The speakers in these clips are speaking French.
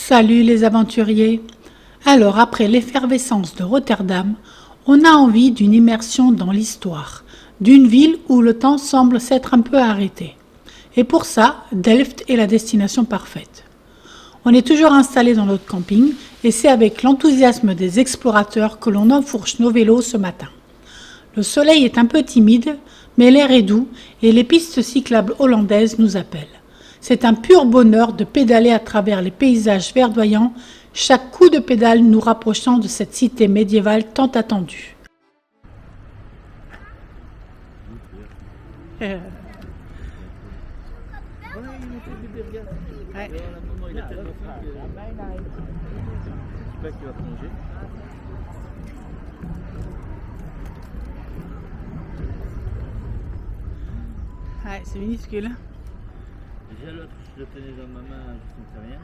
Salut les aventuriers! Alors, après l'effervescence de Rotterdam, on a envie d'une immersion dans l'histoire, d'une ville où le temps semble s'être un peu arrêté. Et pour ça, Delft est la destination parfaite. On est toujours installé dans notre camping et c'est avec l'enthousiasme des explorateurs que l'on enfourche nos vélos ce matin. Le soleil est un peu timide, mais l'air est doux et les pistes cyclables hollandaises nous appellent. C'est un pur bonheur de pédaler à travers les paysages verdoyants, chaque coup de pédale nous rapprochant de cette cité médiévale tant attendue. Ouais. Il a tellement faim que je sais pas qu'il va plonger. Ouais, c'est minuscule. Déjà l'autre, je le tenais dans ma main, je ne sentais rien.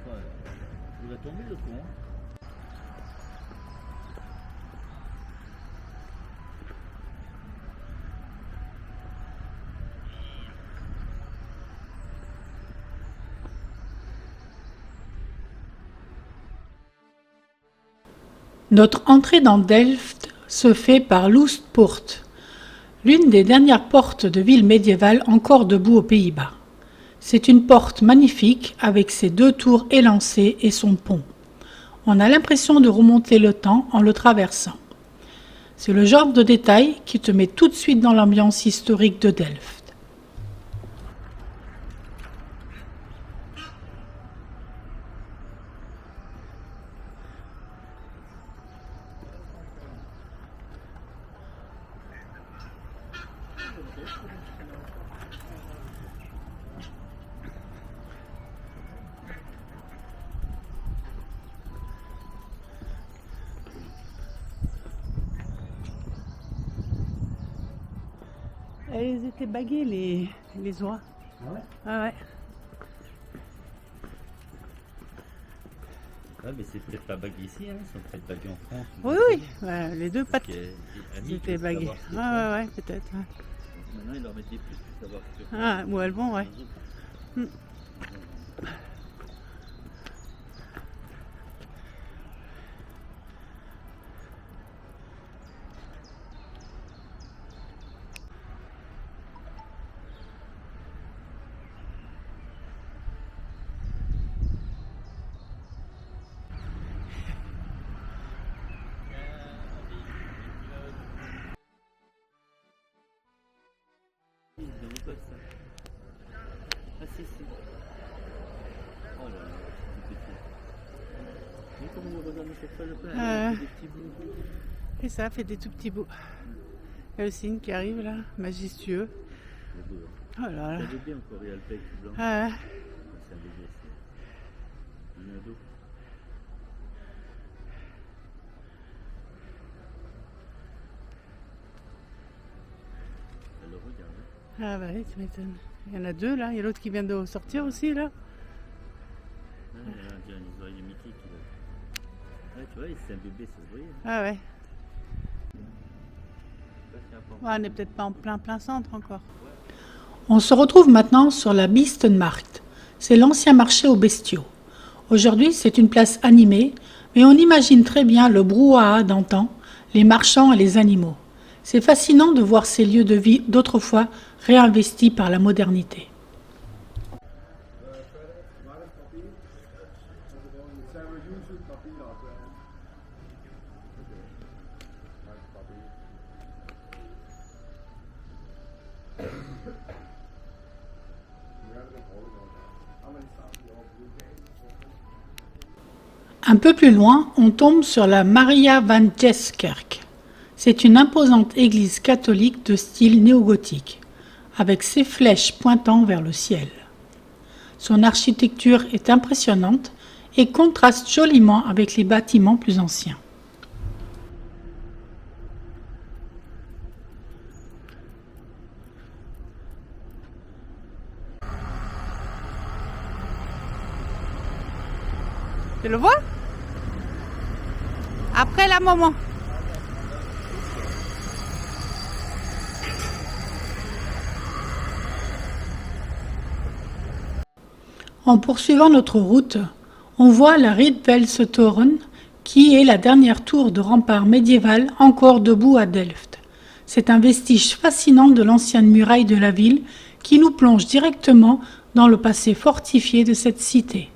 Ouais. Il va tomber le con. Notre entrée dans Delft se fait par l'Oostpoort, l'une des dernières portes de ville médiévale encore debout aux Pays-Bas. C'est une porte magnifique avec ses 2 tours élancées et son pont. On a l'impression de remonter le temps en le traversant. C'est le genre de détail qui te met tout de suite dans l'ambiance historique de Delft. Elles étaient baguées les oies. Ah ouais? Ah ouais. Ouais, mais c'est peut-être pas bagué ici, hein. Ils sont peut-être bagués en France. Oui, oui, ouais, les 2 pattes étaient baguées. Ouais, peut-être. Ouais. Maintenant, ils leur mettent des puces pour savoir que Ah, ou elles vont, ouais. Ah si. Oh là là, c'est petit. Mais comment on regarde cette fois le plein, des petits bouts. Et ça fait des tout petits bouts. Il y a le cygne qui arrive là, majestueux. C'est beau. Oh là là. C'est un bébé encore, il y a le bec tout blanc. Ah ouais. C'est un bébé, c'est un ado. Elle le regarde. Ah bah oui, tu m'étonnes. Il y en a 2 là, il y a l'autre qui vient de sortir aussi là. Il y a déjà une oreille mythique. Ouais, tu vois, c'est un bébé, ça se voyait. Ah ouais. Ouais, On n'est peut-être pas en plein centre encore. On se retrouve maintenant sur la Bistenmarkt. C'est l'ancien marché aux bestiaux. Aujourd'hui, c'est une place animée, mais on imagine très bien le brouhaha d'antan, les marchands et les animaux. C'est fascinant de voir ces lieux de vie d'autrefois réinvestis par la modernité. Un peu plus loin, on tombe sur la Maria van Jeskerk. C'est une imposante église catholique de style néogothique, avec ses flèches pointant vers le ciel. Son architecture est impressionnante et contraste joliment avec les bâtiments plus anciens. Tu le vois? Après la maman. En poursuivant notre route, on voit la Riedvelstoren, qui est la dernière tour de rempart médiévale encore debout à Delft. C'est un vestige fascinant de l'ancienne muraille de la ville qui nous plonge directement dans le passé fortifié de cette cité.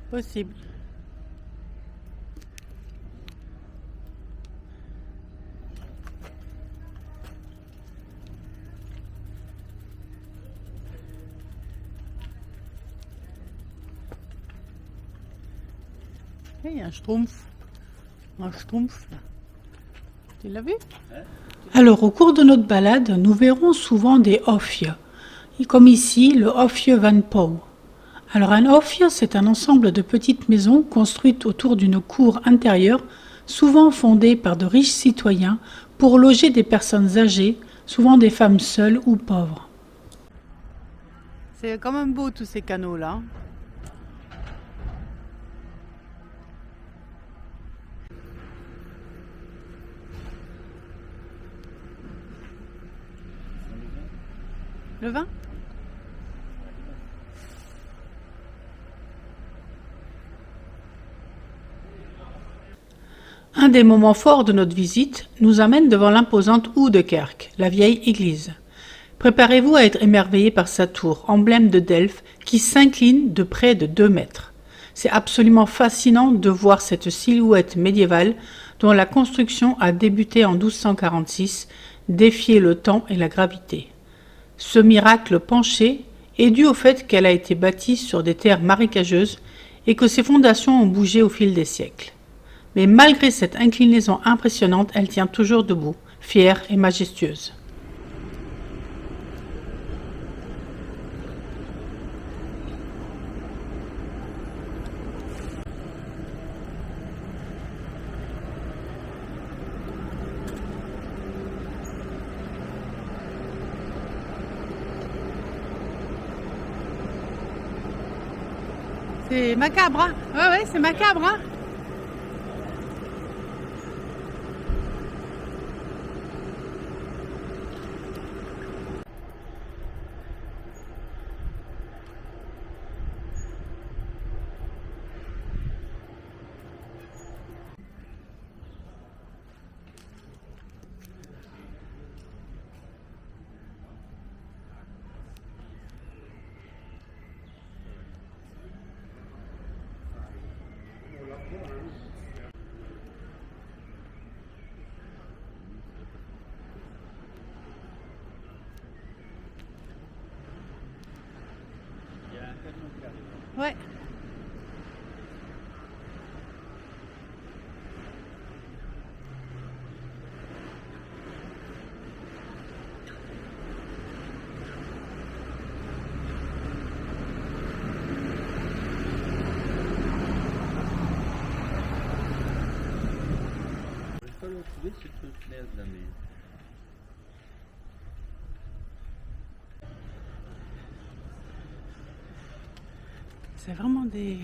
Possible. Il y a un schtroumpf. Un schtroumpf là. Tu l'as vu? Alors au cours de notre balade, nous verrons souvent des hofje, comme ici le Hofje van Pauw. Alors un hofje, c'est un ensemble de petites maisons construites autour d'une cour intérieure, souvent fondée par de riches citoyens pour loger des personnes âgées, souvent des femmes seules ou pauvres. C'est quand même beau tous ces canaux là. Le vin? Un des moments forts de notre visite nous amène devant l'imposante Oudekerk, la vieille église. Préparez-vous à être émerveillé par sa tour, emblème de Delft, qui s'incline de près de 2 mètres. C'est absolument fascinant de voir cette silhouette médiévale dont la construction a débuté en 1246, défier le temps et la gravité. Ce miracle penché est dû au fait qu'elle a été bâtie sur des terres marécageuses et que ses fondations ont bougé au fil des siècles. Mais malgré cette inclinaison impressionnante, elle tient toujours debout, fière et majestueuse. C'est macabre, hein? Ouais, c'est macabre, hein? Ouais. Pas le trouver ce truc là, mais. C'est vraiment des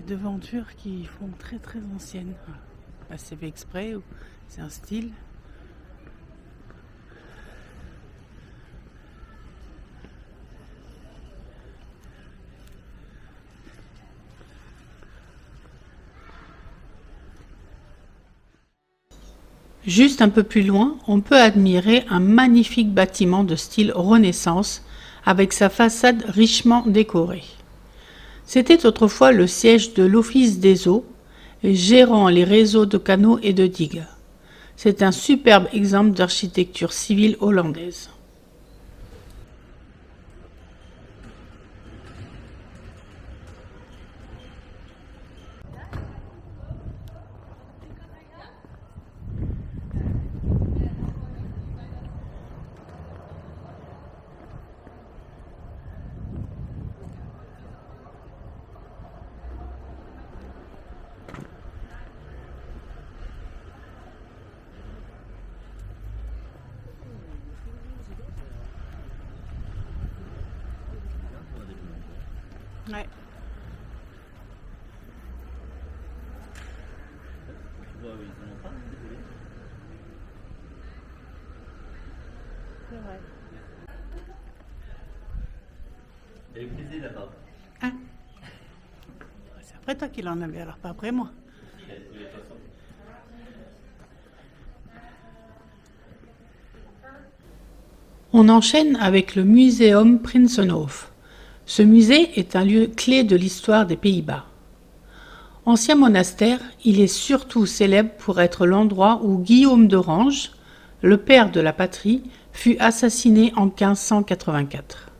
devantures qui font très très anciennes. C'est fait exprès ou c'est un style. Juste un peu plus loin, on peut admirer un magnifique bâtiment de style Renaissance avec sa façade richement décorée. C'était autrefois le siège de l'Office des eaux, gérant les réseaux de canaux et de digues. C'est un superbe exemple d'architecture civile hollandaise. Ouais. ils en ont pas, désolé. C'est vrai. Il y a eu plaisir là-bas. Ah. C'est après toi qui l'en avais, alors pas après moi. Il a trouvé les poissons. On enchaîne avec le Muséum Prinsenhof. Ce musée est un lieu clé de l'histoire des Pays-Bas. Ancien monastère, il est surtout célèbre pour être l'endroit où Guillaume d'Orange, le père de la patrie, fut assassiné en 1584.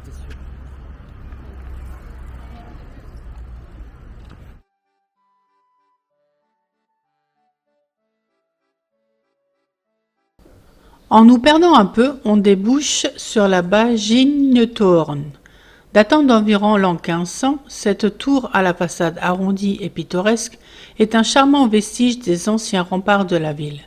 C'est sûr. En nous perdant un peu, on débouche sur la Baginetoren. Datant d'environ l'an 1500, cette tour à la façade arrondie et pittoresque est un charmant vestige des anciens remparts de la ville.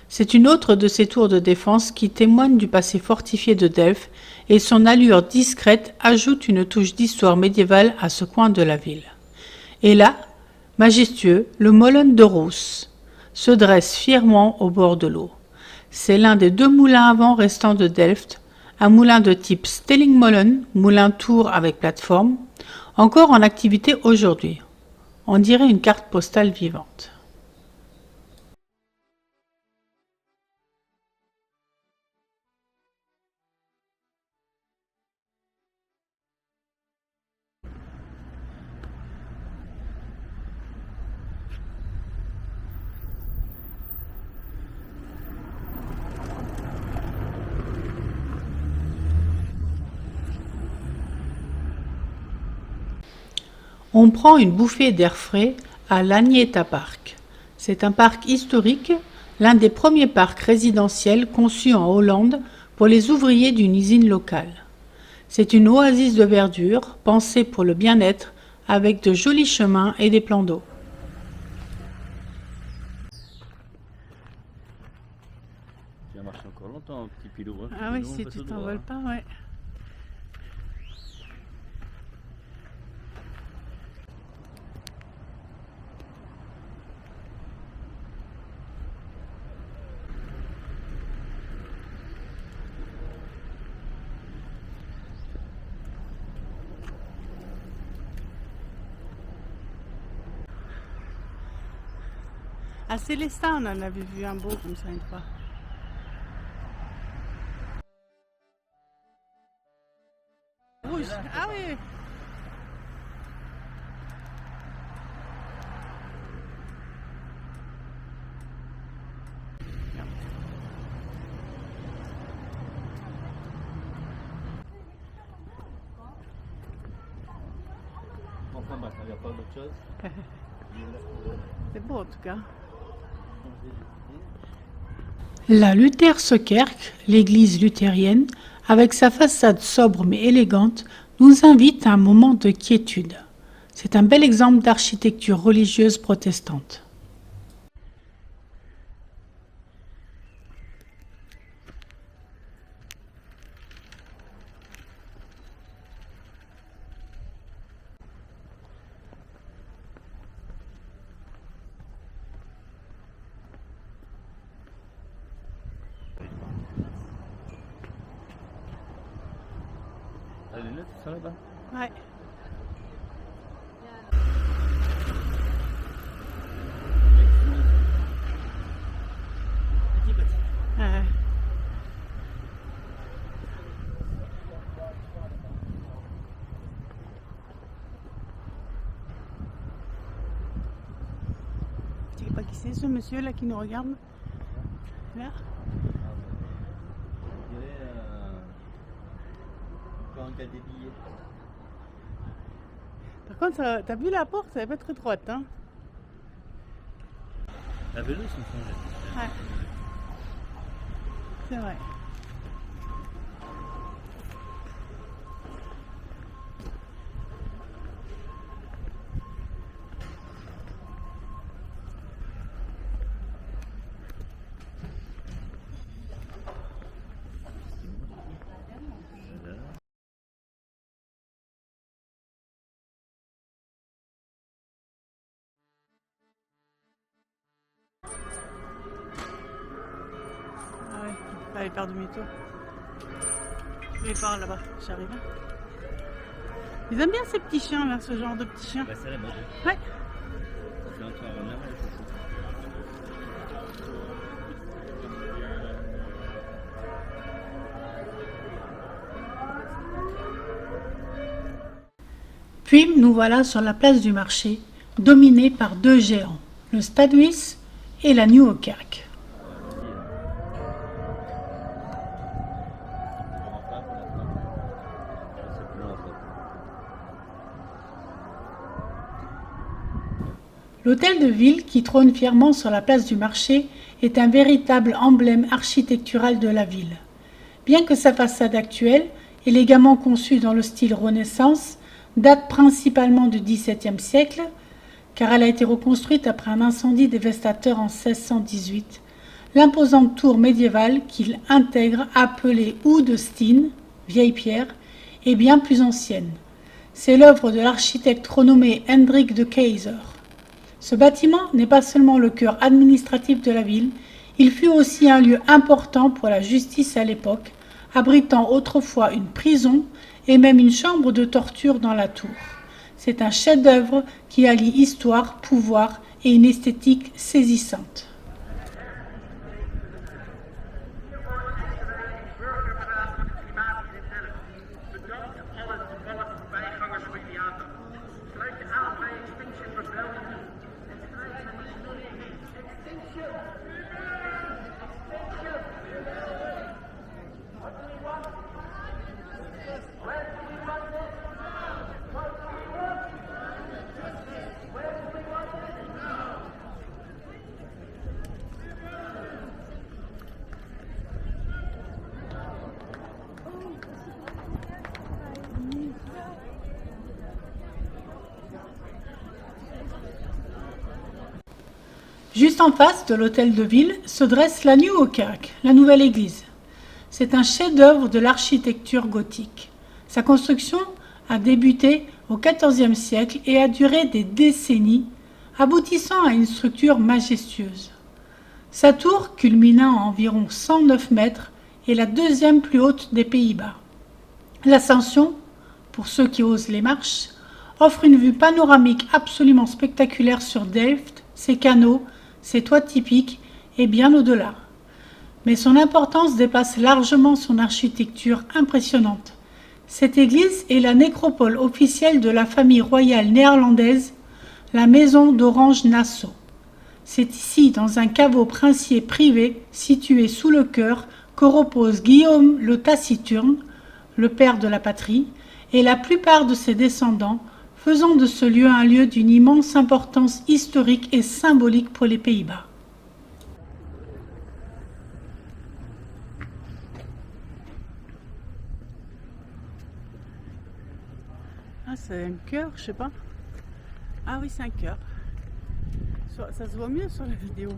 C'est une autre de ces tours de défense qui témoignent du passé fortifié de Delft et son allure discrète ajoute une touche d'histoire médiévale à ce coin de la ville. Et là, majestueux, le Molen de Roos se dresse fièrement au bord de l'eau. C'est l'un des 2 moulins à vent restants de Delft, un moulin de type Stellingmolen, moulin-tour avec plateforme, encore en activité aujourd'hui. On dirait une carte postale vivante. On prend une bouffée d'air frais à l'Agneta Park. C'est un parc historique, l'un des premiers parcs résidentiels conçus en Hollande pour les ouvriers d'une usine locale. C'est une oasis de verdure pensée pour le bien-être avec de jolis chemins et des plans d'eau. Tu vas marcher encore longtemps, petit pilou. Hein. Ah oui, Sinon, on si passe tu au droit, t'envoles hein. pas, ouais. À Célestin, on en avait vu un beau comme ça une fois. Rouge. Ah oui. Enfin, bah, il n'y a pas d'autre chose. C'est beau en tout cas. La Lutherskirche, l'église luthérienne, avec sa façade sobre mais élégante, nous invite à un moment de quiétude. C'est un bel exemple d'architecture religieuse protestante. Les lunettes, c'est ça là-bas? Ouais. Ouais. Tu sais pas qui c'est ce monsieur là qui nous regarde? Là. On dirait quand on a des billets. Par contre, t'as vu la porte, elle est pas très droite, hein. La vélo, ils sont changés. Ouais. C'est vrai. Ah ouais, fallait faire demi-tour. Et par là-bas, j'arrive. Ils aiment bien ces petits chiens là, ce genre de petits chiens. Bah, c'est la mode. Ouais. C'est un tour à revenir, les chouchous. Puis nous voilà sur la place du marché, dominée par deux géants, le Stadhuis et la Nieuwkerk. L'hôtel de ville qui trône fièrement sur la place du marché est un véritable emblème architectural de la ville. Bien que sa façade actuelle, élégamment conçue dans le style Renaissance, date principalement du XVIIe siècle, car elle a été reconstruite après un incendie dévastateur en 1618, l'imposante tour médiévale qu'il intègre, appelée Houe de Steen, vieille pierre, est bien plus ancienne. C'est l'œuvre de l'architecte renommé Hendrik de Keyser. Ce bâtiment n'est pas seulement le cœur administratif de la ville, il fut aussi un lieu important pour la justice à l'époque, abritant autrefois une prison et même une chambre de torture dans la tour. C'est un chef-d'œuvre qui allie histoire, pouvoir et une esthétique saisissante. Juste en face de l'hôtel de ville se dresse la Nieuwkerk, la nouvelle église. C'est un chef-d'œuvre de l'architecture gothique. Sa construction a débuté au XIVe siècle et a duré des décennies, aboutissant à une structure majestueuse. Sa tour, culminant à environ 109 mètres, est la deuxième plus haute des Pays-Bas. L'ascension, pour ceux qui osent les marches, offre une vue panoramique absolument spectaculaire sur Delft, ses canaux, ses toits typiques et bien au-delà. Mais son importance dépasse largement son architecture impressionnante. Cette église est la nécropole officielle de la famille royale néerlandaise, la maison d'Orange-Nassau. C'est ici, dans un caveau princier privé situé sous le chœur, que repose Guillaume le Taciturne, le père de la patrie, et la plupart de ses descendants, faisant de ce lieu un lieu d'une immense importance historique et symbolique pour les Pays-Bas. Ah, c'est un cœur, je sais pas. Ah oui, c'est un cœur. Ça se voit mieux sur la vidéo.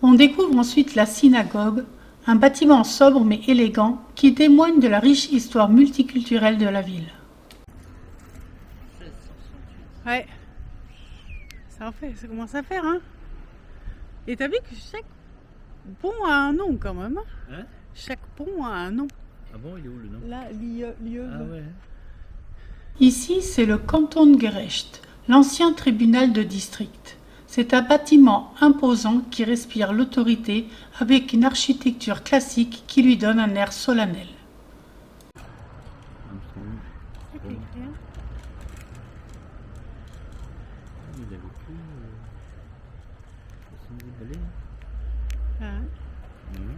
On découvre ensuite la synagogue, un bâtiment sobre mais élégant qui témoigne de la riche histoire multiculturelle de la ville. Ouais. Ça en fait, ça commence à faire, hein. Et t'as vu que chaque pont a un nom quand même. Hein? Chaque pont a un nom. Ah bon, il est où le nom? Là, l'IE. Ah ouais. Ici, c'est le Kantonsgericht, l'ancien tribunal de district. C'est un bâtiment imposant qui respire l'autorité avec une architecture classique qui lui donne un air solennel. C'est écrit, hein. Il avait pris 70 balais. Hein. Mhm.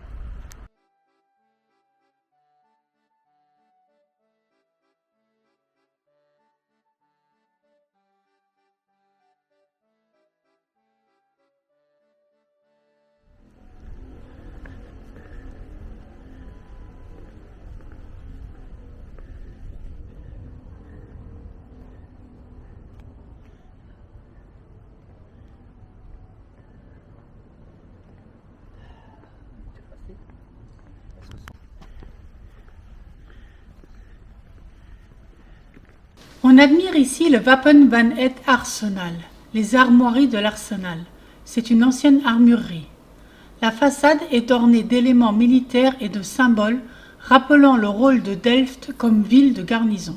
On admire ici le Wapen van het Arsenal, les armoiries de l'arsenal. C'est une ancienne armurerie. La façade est ornée d'éléments militaires et de symboles rappelant le rôle de Delft comme ville de garnison.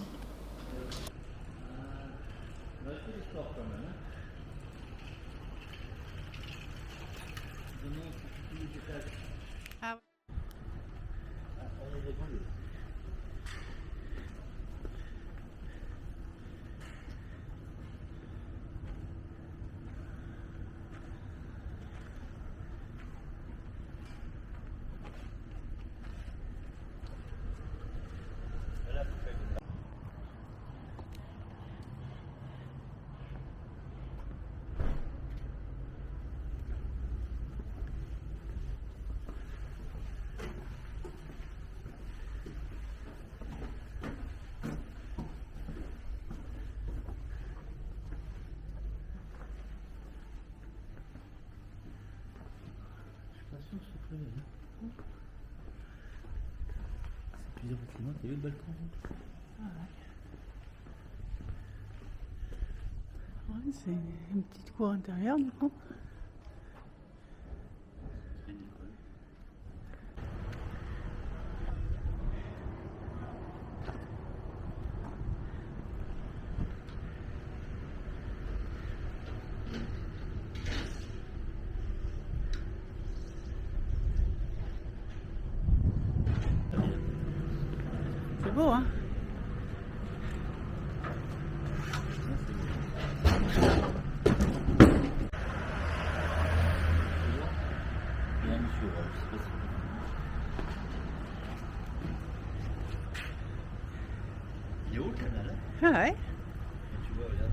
Ah, C'est plusieurs bâtiments, t'as vu le balcon? ouais, c'est une petite cour intérieure du coup. C'est beau, hein. Il y a un monsieur, je sais pas si- Il est où le canal? Ah ouais. Tu vois, regarde.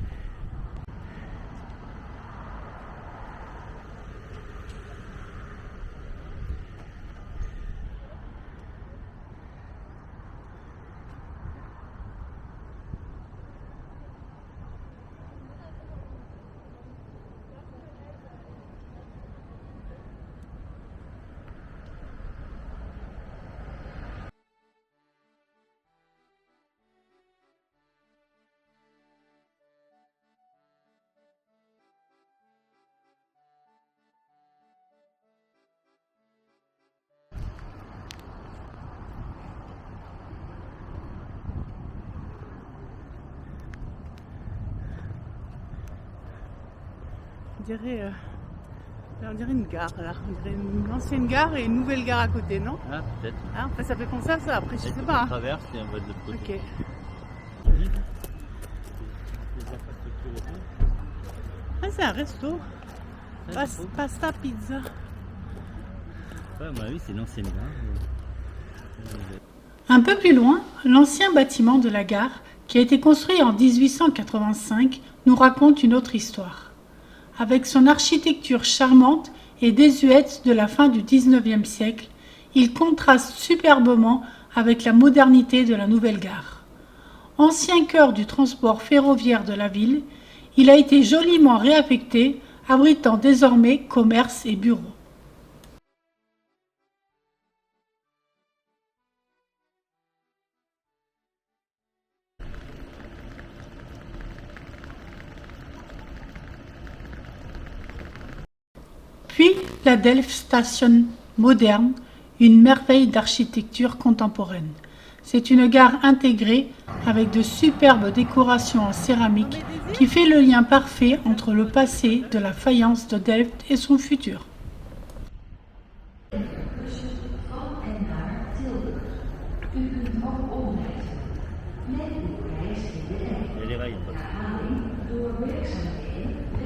On dirait une gare là. On dirait une ancienne gare et une nouvelle gare à côté, non? Ah, peut-être. Ah, enfin, ça fait comme ça, après je sais On pas. traverse et on va de l'autre côté. Ok. Vide. Les infrastructures autour. Ah, c'est un resto. Ça, c'est beau. Pasta pizza. Ouais, à mon avis, c'est une ancienne gare. Un peu plus loin, l'ancien bâtiment de la gare, qui a été construit en 1885, nous raconte une autre histoire. Avec son architecture charmante et désuète de la fin du XIXe siècle, il contraste superbement avec la modernité de la nouvelle gare. Ancien cœur du transport ferroviaire de la ville, il a été joliment réaffecté, abritant désormais commerces et bureaux. Puis la Delft Station moderne, une merveille d'architecture contemporaine. C'est une gare intégrée avec de superbes décorations en céramique qui fait le lien parfait entre le passé de la faïence de Delft et son futur. Il y a les rails en fait.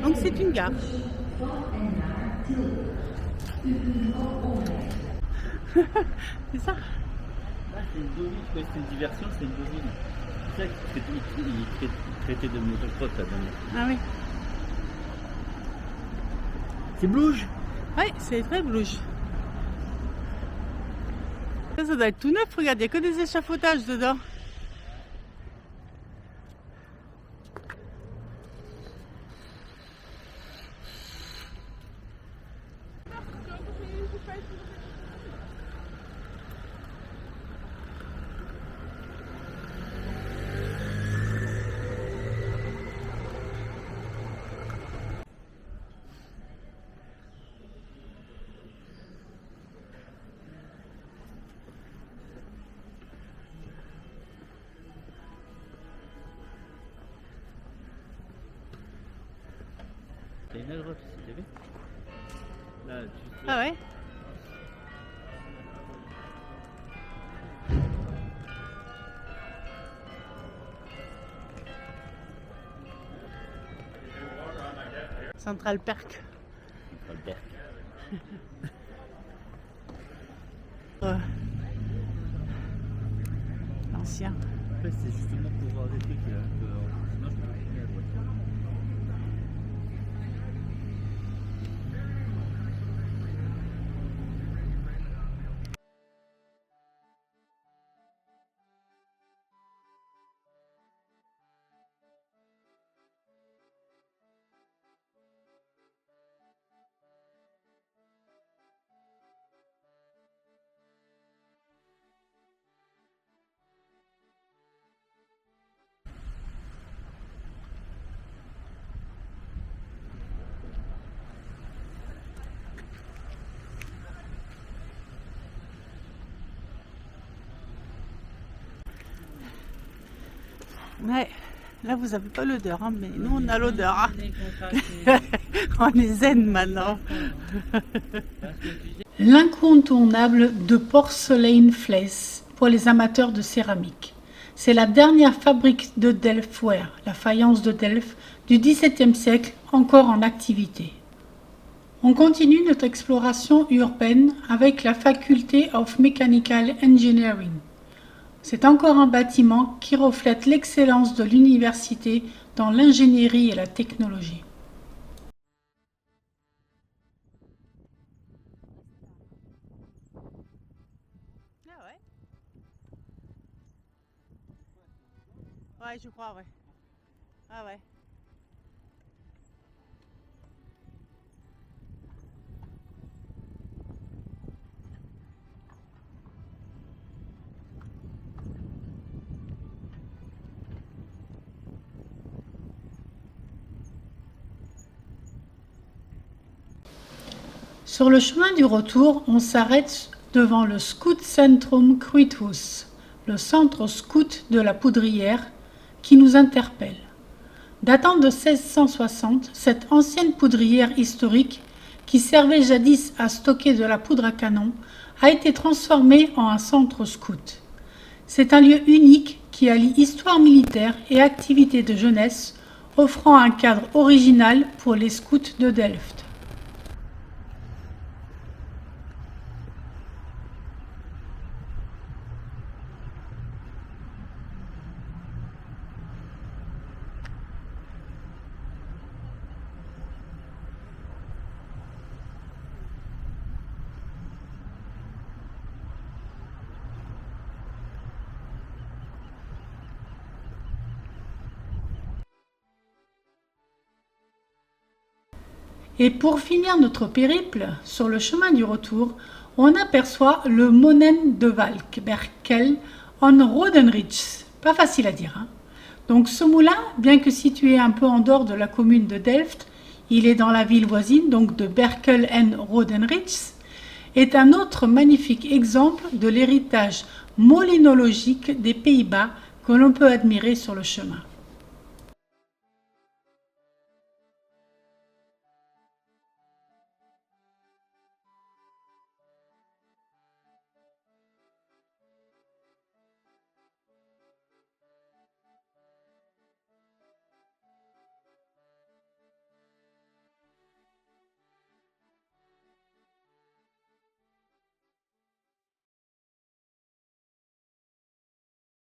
Donc c'est une gare. C'est ça. Ah, c'est une bovine, ouais, c'est une diversion, c'est une bovine. C'est ça qu'il traitait de motocross là dedans. Ah oui. C'est Blouge. Oui, c'est très blouge. Ça doit être tout neuf, regarde, il n'y a que des échafaudages dedans. T'as une grotte ici, t'as vu? Là, juste là. Ah ouais. Central Perk. Pas le berk. L'ancien. En fait, c'est justement pour voir des trucs là, que sinon je peux pas finir à droite. Ouais, là vous avez pas l'odeur, hein, mais nous on a l'odeur. Hein. On est zen maintenant. L'incontournable de Porcelainfles pour les amateurs de céramique. C'est la dernière fabrique de Delftware, la faïence de Delft, du XVIIe siècle, encore en activité. On continue notre exploration urbaine avec la Faculty of Mechanical Engineering. C'est encore un bâtiment qui reflète l'excellence de l'université dans l'ingénierie et la technologie. Ah ouais. Ouais, je crois, ouais. Ah ouais. Sur le chemin du retour, on s'arrête devant le Scoutcentrum Kruithus, le centre scout de la Poudrière, qui nous interpelle. Datant de 1660, cette ancienne poudrière historique, qui servait jadis à stocker de la poudre à canon, a été transformée en un centre scout. C'est un lieu unique qui allie histoire militaire et activités de jeunesse, offrant un cadre original pour les scouts de Delft. Et pour finir notre périple, sur le chemin du retour, on aperçoit le Monen de Valk-Berkel en Rodenrijs. Pas facile à dire, hein. Donc ce moulin, bien que situé un peu en dehors de la commune de Delft, il est dans la ville voisine donc de Berkel en Rodenrijs, est un autre magnifique exemple de l'héritage molinologique des Pays-Bas que l'on peut admirer sur le chemin.